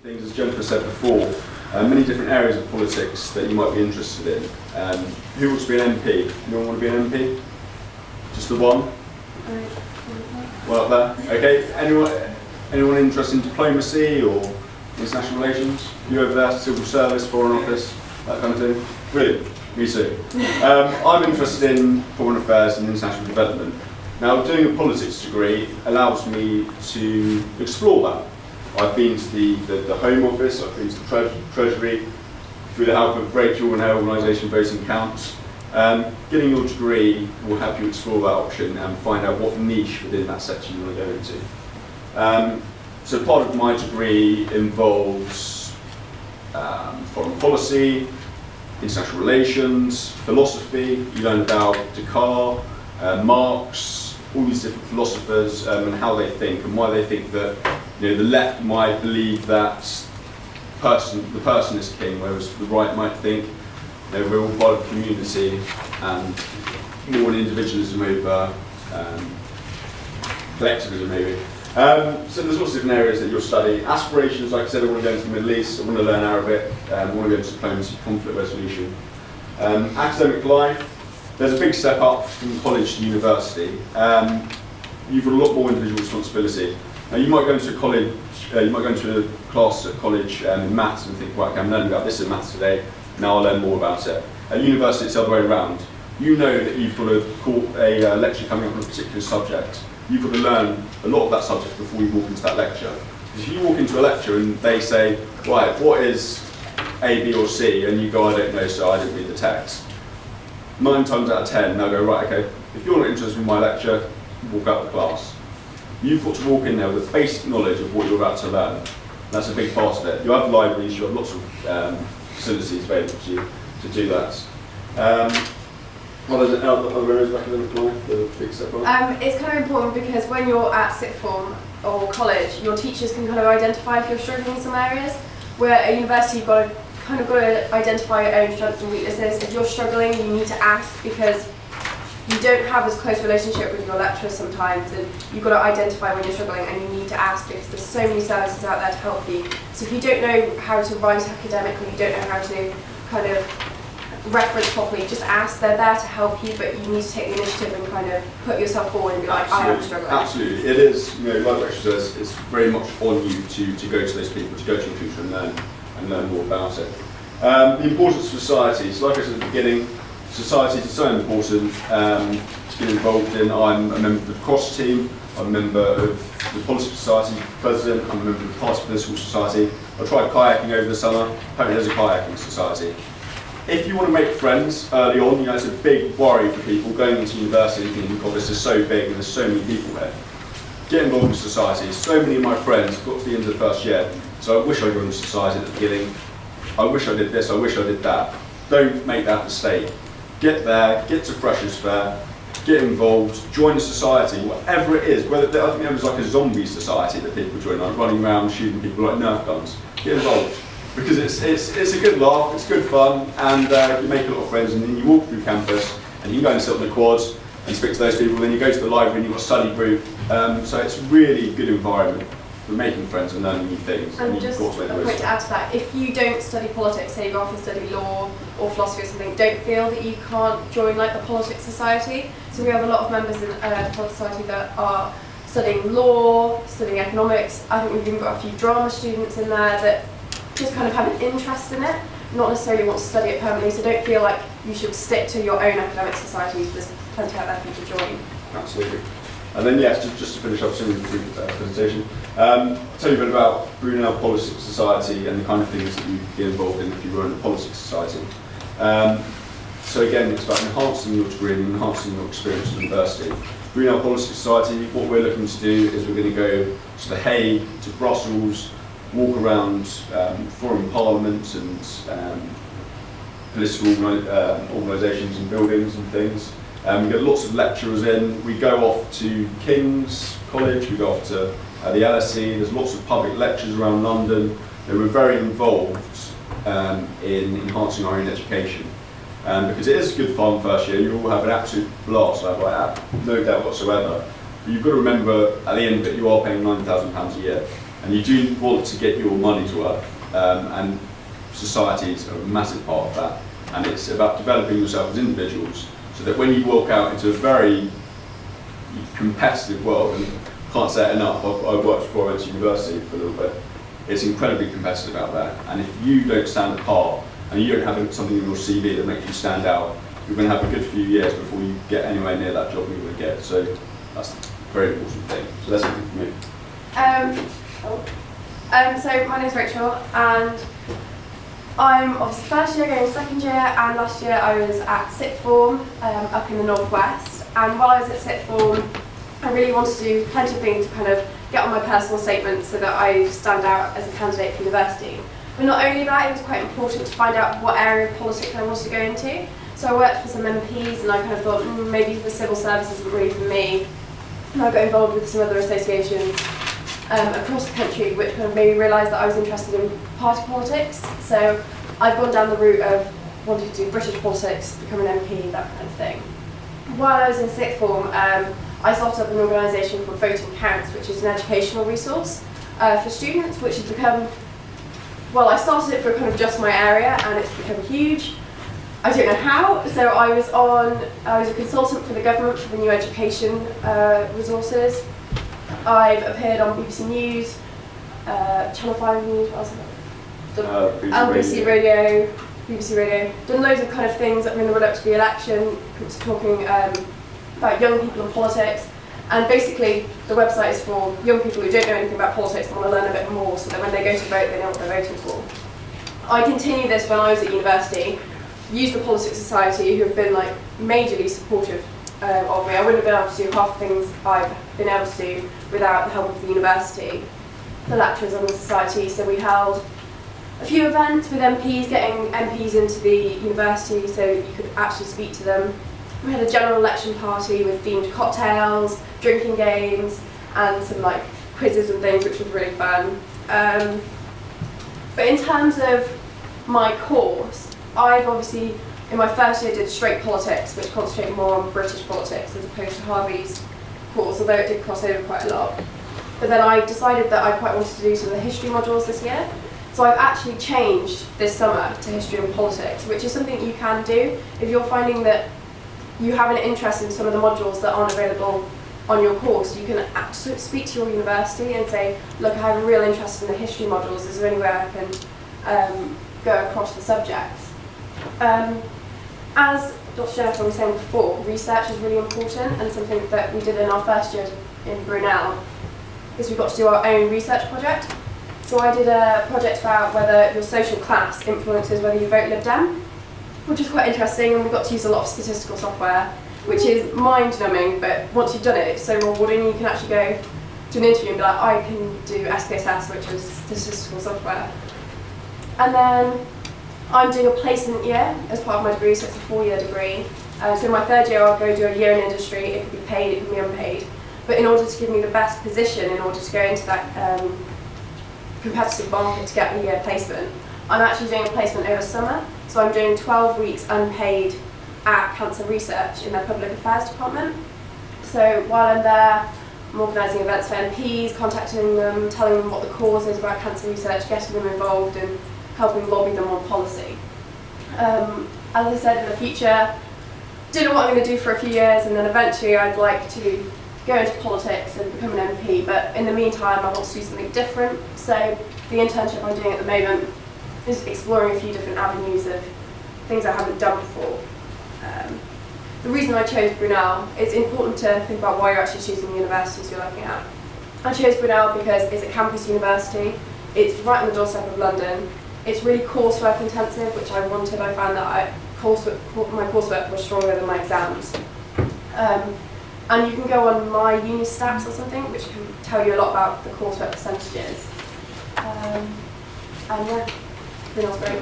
Things, as Jennifer said before, many different areas of politics that you might be interested in. Who wants to be an MP? Anyone want to be an MP? Just the one? Well, up there. Okay. Anyone interested in diplomacy or international relations? You over there, civil service, foreign office, that kind of thing? Brilliant. Me too. I'm interested in foreign affairs and international development. Now, doing a politics degree allows me to explore that. I've been to the Home Office, I've been to the Treasury, through the help of Rachael and her organisation Voting Counts. Getting your degree will help you explore that option and find out what niche within that sector you want to go into. So part of my degree involves foreign policy, international relations, philosophy. You learn about Descartes, Marx, all these different philosophers and how they think and why they think that the left might believe that the person is king, whereas the right might think we're all part of a community and more an individualism over collectivism maybe. So there's lots of different areas that you'll study. Aspirations, like I said, I want to go into the Middle East, I want to learn Arabic, I want to go into diplomacy, conflict resolution. Academic life, there's a big step up from college to university. You've got a lot more individual responsibility. Now you might go into a college, you might go into a class at college in maths and think, right, okay, I'm learning about this in maths today, now I'll learn more about it. At university it's the other way around. You know that you've got a lecture coming up on a particular subject. You've got to learn a lot of that subject before you walk into that lecture. If you walk into a lecture and they say, right, what is A, B or C, and you go, I don't know, so I didn't read the text. 9 times out of 10 they'll go, right, okay, if you're not interested in my lecture, walk out of the class. You've got to walk in there with basic knowledge of what you're about to learn. That's a big part of it. You have libraries, you have lots of facilities available to you to do that. Well, there's other areas of academic life, the big step on? It's kind of important because when you're at sixth form or college, your teachers can kind of identify if you're struggling in some areas, where at university you've got to identify your own strengths and weaknesses. If you're struggling, you need to ask because you don't have as close a relationship with your lecturers sometimes, and you've got to identify when you're struggling and you need to ask because there's so many services out there to help you. So if you don't know how to write academically, you don't know how to kind of reference properly, just ask. They're there to help you, but you need to take the initiative and kind of put yourself forward and be like, I am struggling. Absolutely. It is, like Rachel says, it's very much on you to go to those people, to go to your tutor and learn more about it. The importance of society. So like I said at the beginning, society is so important to get involved in. I'm a member of the cross team, I'm a member of the Politics Society president, I'm a member of the Party Political Society. I tried kayaking over the summer, apparently there's a kayaking society. If you want to make friends early on, it's a big worry for people going into university thinking, God, this is so big and there's so many people here. Get involved in society. So many of my friends got to the end of the first year, so I wish I joined society at the beginning. I wish I did this, I wish I did that. Don't make that mistake. Get there, get to Freshers Fair, get involved, join a society, whatever it is. Whether I think there was like a zombie society that people join, like running around shooting people like Nerf guns. Get involved. Because it's a good laugh, it's good fun, and you make a lot of friends, and then you walk through campus, and you can go and sit on the quads and speak to those people, then you go to the library and you've got a study group, so it's a really good environment for making friends and learning new things. And just a point to add to that, if you don't study politics, say you go off and study law or philosophy or something, don't feel that you can't join like the Politics Society. So we have a lot of members in the Politics Society that are studying law, studying economics. I think we've even got a few drama students in there that just kind of have an interest in it, not necessarily want to study it permanently, so don't feel like you should stick to your own academic societies. There's plenty out there for you to join. Absolutely. And then yes, just to finish up soon with the presentation, I'll tell you a bit about Brunel Politics Society and the kind of things that you'd be involved in if you were in a politics society. So again, it's about enhancing your degree and enhancing your experience at university. Brunel Politics Society, what we're looking to do is we're going to go to The Hague, to Brussels, walk around foreign parliaments and political organisations and buildings and things. We get lots of lecturers in. We go off to King's College, we go off to the LSE. There's lots of public lectures around London. We're very involved in enhancing our own education. Because it is good fun first year, you all have an absolute blast, I have no doubt whatsoever. But you've got to remember at the end that you are paying £9,000 a year. And you do want to get your money's worth, and societies are a massive part of that. And it's about developing yourself as individuals so that when you walk out into a very competitive world, and can't say it enough, I've worked before I went to university for a little bit, it's incredibly competitive out there. And if you don't stand apart and you don't have something in your CV that makes you stand out, you're going to have a good few years before you get anywhere near that job you want to get. So that's a very important thing. So that's something for me. So my name's Rachel, and I'm obviously first year going second year, and last year I was at sixth form up in the northwest. And while I was at sixth form, I really wanted to do plenty of things to kind of get on my personal statement so that I stand out as a candidate for university. But not only that, it was quite important to find out what area of politics I wanted to go into. So I worked for some MPs, and I kind of thought maybe the civil service isn't really for me. And I got involved with some other associations across the country, which kind of made me realise that I was interested in party politics. So I've gone down the route of wanting to do British politics, become an MP, that kind of thing. While I was in sixth form, I started up an organisation called Voting Counts, which is an educational resource for students, which has become, well, I started it for kind of just my area, and it's become huge. I don't know how. So I was a consultant for the government for the new education resources. I've appeared on BBC News, Channel 5 News, what else have I done? BBC Radio. Done loads of kind of things that were in the run-up to the election, talking about young people and politics. And basically, the website is for young people who don't know anything about politics and want to learn a bit more, so that when they go to vote, they know what they're voting for. I continued this when I was at university. Used the Politics Society, who have been like majorly supportive of me. I wouldn't have been able to do half the things I've been able to do without the help of the university, the lecturers on the society. So we held a few events with MPs, getting MPs into the university so you could actually speak to them. We had a general election party with themed cocktails, drinking games, and some like quizzes and things, which was really fun. But in terms of my course, I've obviously, in my first year, did straight politics, which concentrated more on British politics as opposed to Harvey's course, although it did cross over quite a lot. But then I decided that I quite wanted to do some of the history modules this year. So I've actually changed this summer to history and politics, which is something you can do if you're finding that you have an interest in some of the modules that aren't available on your course. You can speak to your university and say, look, I have a real interest in the history modules, is there any way I can go across the subjects? As Dr. Jennifer was saying before, research is really important, and something that we did in our first year in Brunel is we got to do our own research project. So I did a project about whether your social class influences whether you vote Lib Dem, which was quite interesting, and we got to use a lot of statistical software, which is mind-numbing, but once you've done it, it's so rewarding. You can actually go to an interview and be like, I can do SPSS, which is statistical software. And then I'm doing a placement year as part of my degree, so it's a 4-year degree. So in my third year, I'll go do a year in industry. It could be paid, it could be unpaid. But in order to give me the best position, in order to go into that competitive market to get the year placement, I'm actually doing a placement over summer. So I'm doing 12 weeks unpaid at Cancer Research in their Public Affairs department. So while I'm there, I'm organising events for MPs, contacting them, telling them what the cause is about cancer research, getting them involved, and helping lobby them on policy. As I said, in the future, don't know what I'm going to do for a few years, and then eventually I'd like to go into politics and become an MP, but in the meantime I want to do something different. So the internship I'm doing at the moment is exploring a few different avenues of things I haven't done before. The reason I chose Brunel, it's important to think about why you're actually choosing the universities you're looking at. I chose Brunel because it's a campus university, it's right on the doorstep of London. It's really coursework intensive, which I wanted. I found that my coursework was stronger than my exams. And you can go on my uni stats or something, which can tell you a lot about the coursework percentages. And yeah, Brunel's great.